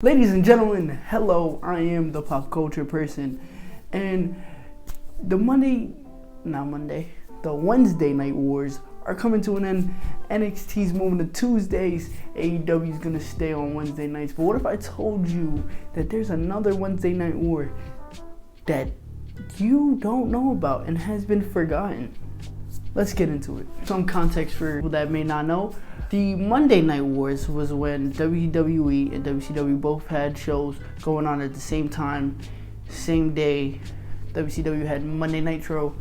Ladies and gentlemen, hello, I am the pop culture person, and the Wednesday Night Wars are coming to an end. NXT's moving to Tuesdays, AEW is gonna stay on Wednesday nights. But what if I told you that there's another Wednesday Night War that you don't know about and has been forgotten? Let's get into it. Some context for people that may not know. The Monday Night Wars was when WWE and WCW both had shows going on at the same time, same day. WCW had Monday Nitro,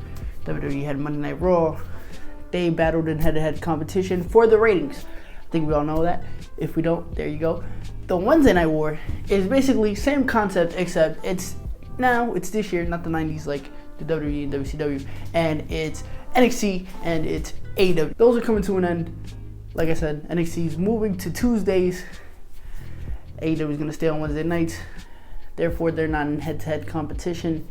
WWE had Monday Night Raw. They battled in head-to-head competition for the ratings. I think we all know that. If we don't, there you go. The Wednesday Night War is basically same concept, except it's this year, not the 90s like the WWE and WCW, and it's NXT and it's AEW. Those are coming to an end. Like I said, NXT is moving to Tuesdays. AEW is going to stay on Wednesday nights. Therefore, they're not in head-to-head competition.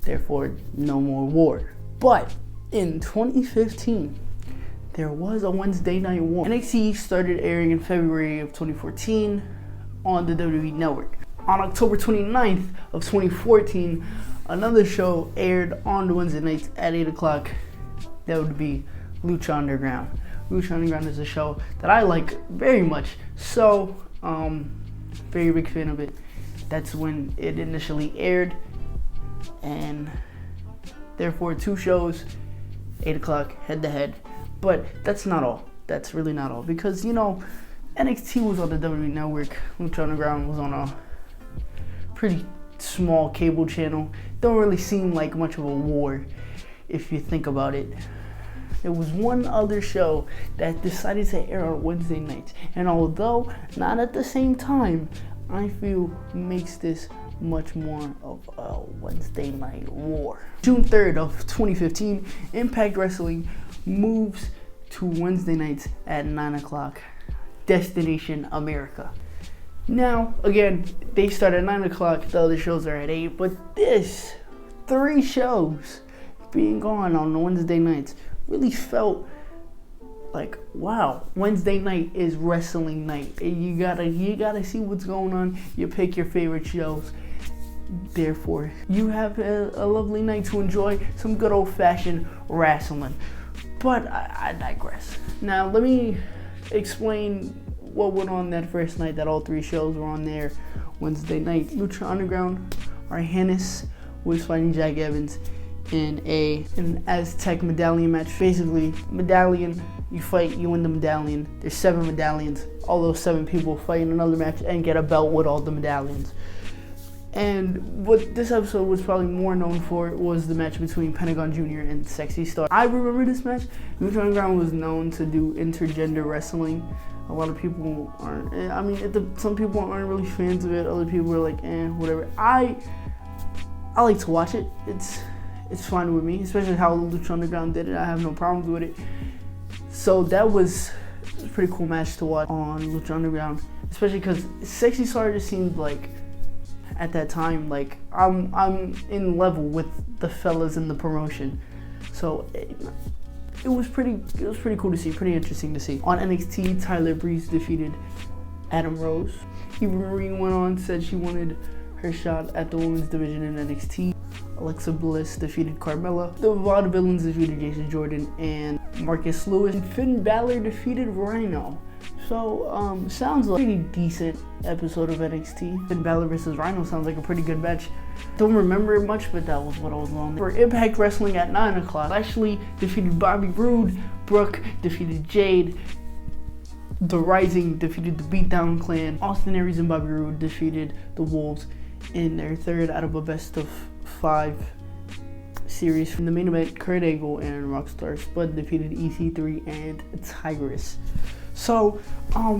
Therefore, no more war. But in 2015, there was a Wednesday Night War. NXT started airing in February of 2014 on the WWE Network. On October 29th of 2014, another show aired on the Wednesday nights at 8 o'clock. That would be Lucha Underground. Lucha Underground is a show that I like very much, so very big fan of it. That's when it initially aired, and therefore 2 shows, 8 o'clock, head to head. But that's not all. That's really not all, because NXT was on the WWE Network. Lucha Underground was on a pretty small cable channel. Don't really seem like much of a war if you think about it. There was one other show that decided to air on Wednesday nights, and although not at the same time, I feel makes this much more of a Wednesday Night War. June 3rd of 2015, Impact Wrestling moves to Wednesday nights at 9 o'clock. Destination America. Now, again, they start at 9 o'clock, the other shows are at 8, but this 3 shows being on Wednesday nights really felt like, wow, Wednesday night is wrestling night. You gotta see what's going on. You pick your favorite shows. Therefore, you have a lovely night to enjoy some good old-fashioned wrestling. But I digress. Now, let me explain what went on that first night that all 3 shows were on there Wednesday night. Lucha Underground, Arhannis was fighting Jack Evans in an Aztec medallion match. Basically, medallion, you fight, you win the medallion. There's 7 medallions. All those 7 people fight in another match and get a belt with all the medallions. And what this episode was probably more known for was the match between Pentagon Jr. and Sexy Star. I remember this match. Lucha Underground was known to do intergender wrestling. A lot of people aren't. I mean, some people aren't really fans of it. Other people are like, whatever. I like to watch it. It's fine with me, especially how Lucha Underground did it. I have no problems with it. So that was a pretty cool match to watch on Lucha Underground, especially because Sexy Star just seemed like, at that time, like I'm in level with the fellas in the promotion. So it was pretty cool to see, pretty interesting to see. On NXT, Tyler Breeze defeated Adam Rose. Eva Marie went on, said she wanted her shot at the women's division in NXT. Alexa Bliss defeated Carmella. The Vaudevillains defeated Jason Jordan and Marcus Lewis. And Finn Balor defeated Rhino. So, sounds like a pretty decent episode of NXT. Finn Balor versus Rhino sounds like a pretty good match. Don't remember it much, but that was what I was on. For Impact Wrestling at 9 o'clock, Lashley defeated Bobby Roode. Brooke defeated Jade. The Rising defeated the Beatdown Clan. Austin Aries and Bobby Roode defeated the Wolves in their 3rd out of a best of 5 series. From the main event, Kurt Angle and Rockstar Spud defeated EC3 and Tigress. So,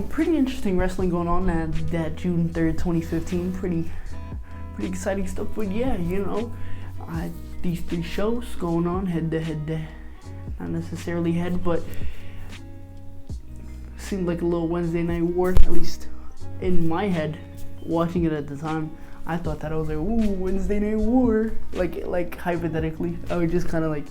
pretty interesting wrestling going on that June 3rd, 2015. Pretty exciting stuff. But yeah, these 3 shows going on head to head, not necessarily head, but seemed like a little Wednesday Night War, at least in my head. Watching it at the time, I thought that I was like, ooh, Wednesday Night War. Like hypothetically, I would just kind of like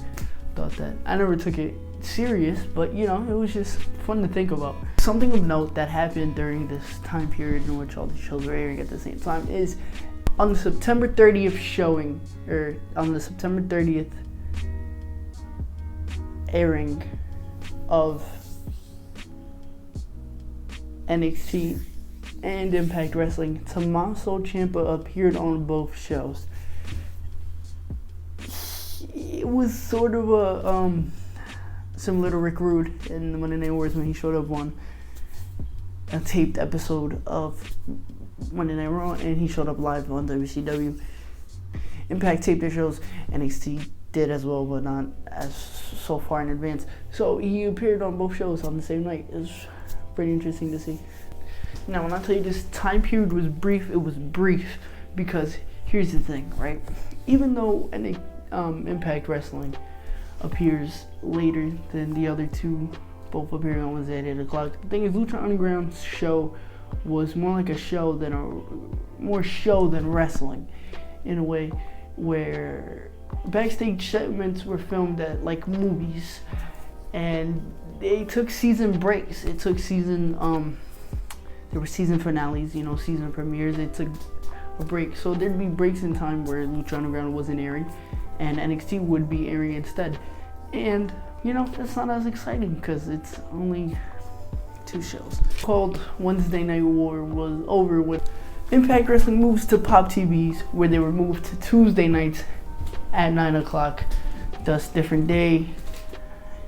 thought that. I never took it serious, but you know, it was just fun to think about. Something of note that happened during this time period in which all the shows were airing at the same time is on the September 30th showing, or on the September 30th airing of NXT and Impact Wrestling, Tommaso Ciampa appeared on both shows. It was sort of a similar to Rick Rude in the Monday Night Wars when he showed up on a taped episode of Monday Night Raw, and he showed up live on WCW. Impact taped their shows, NXT did as well, but not as so far in advance. So he appeared on both shows on the same night. It was pretty interesting to see. Now, when I tell you this time period was brief, it was brief because here's the thing, right? Even though Impact Wrestling appears later than the other two, both appearing on Wednesday at 8 o'clock, the thing is, Lucha Underground's show was more like more show than wrestling, in a way where backstage segments were filmed at like movies, and they took season breaks. It took there were season finales, you know, season premieres. It took a break, so there'd be breaks in time where Lucha Underground wasn't airing, and NXT would be airing instead. And you know, that's not as exciting because it's only 2 shows. Called Wednesday Night War was over when Impact Wrestling moves to Pop TVs, where they were moved to Tuesday nights at 9 o'clock. Thus, different day.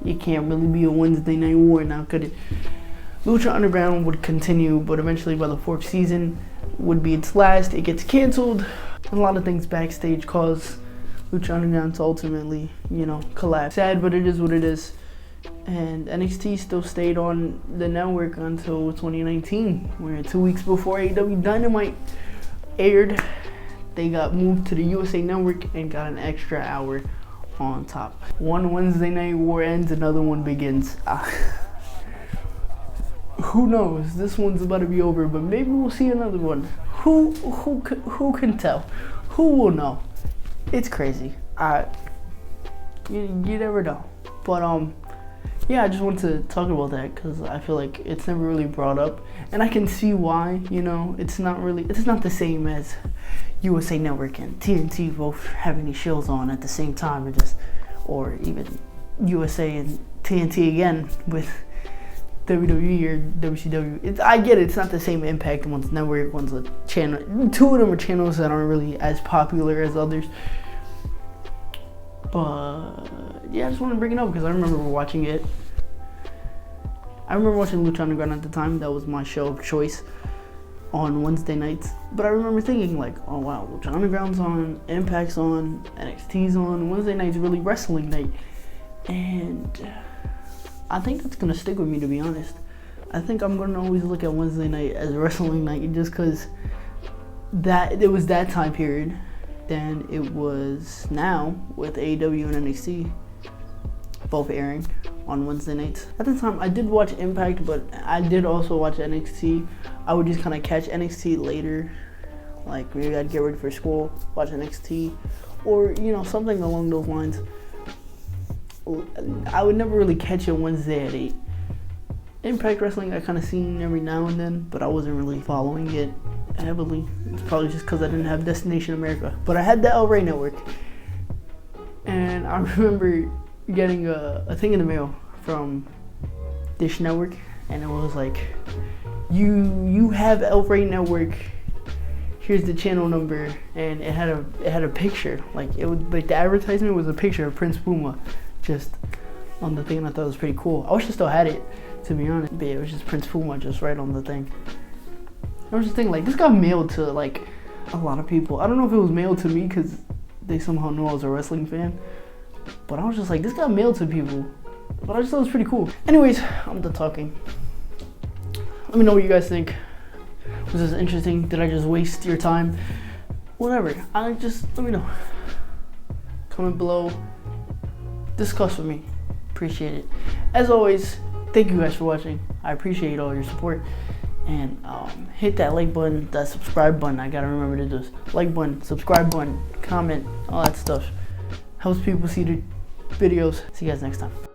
You can't really be a Wednesday Night War now, could it? Lucha Underground would continue, but eventually by the 4th season would be its last. It gets canceled. A lot of things backstage cause Lucha Underground to ultimately, you know, collapse. Sad, but it is what it is. And NXT still stayed on the network until 2019, where 2 weeks before AEW Dynamite aired, they got moved to the USA Network and got an extra hour on top. One Wednesday Night War ends, another one begins. Who knows? This one's about to be over, but maybe we'll see another one. Who can tell? Who will know? It's crazy. You never know. But yeah, I just wanted to talk about that because I feel like it's never really brought up, and I can see why. You know, it's not the same as USA Network and TNT both having these shows on at the same time, or even USA and TNT again with WWE or WCW. I get it, it's not the same impact. One's network, one's a channel. 2 of them are channels that aren't really as popular as others. But yeah, I just want to bring it up because I remember watching it. I remember watching Lucha Underground at the time. That was my show of choice on Wednesday nights. But I remember thinking like, oh wow, Lucha Underground's on, Impact's on, NXT's on. Wednesday night's really wrestling night. And I think that's going to stick with me, to be honest. I think I'm going to always look at Wednesday night as a wrestling night just because it was that time period than it was now with AEW and NXT both airing on Wednesday nights. At the time, I did watch Impact, but I did also watch NXT. I would just kind of catch NXT later, like maybe I'd get ready for school, watch NXT, or you know, something along those lines. I would never really catch it Wednesday at 8. Impact Wrestling I kind of seen every now and then, but I wasn't really following it heavily. It's probably just because I didn't have Destination America, but I had the El Rey Network. And I remember getting a thing in the mail from Dish Network, and it was like, you have El Rey Network, here's the channel number, and it had a picture, like the advertisement was a picture of Prince Puma just on the thing, and I thought it was pretty cool. I wish I still had it, to be honest, but it was just Prince Puma just right on the thing. I was just thinking, like, this got mailed to like a lot of people. I don't know if it was mailed to me because they somehow knew I was a wrestling fan, but I was just like, this got mailed to people. But I just thought it was pretty cool. Anyways, I'm done talking. Let me know what you guys think. Was this interesting? Did I just waste your time? Whatever. Let me know. Comment below. Discuss with me. Appreciate it. As always, thank you guys for watching. I appreciate all your support. And hit that like button, that subscribe button. I gotta remember to do this. Like button, subscribe button, comment, all that stuff. Helps people see the videos. See you guys next time.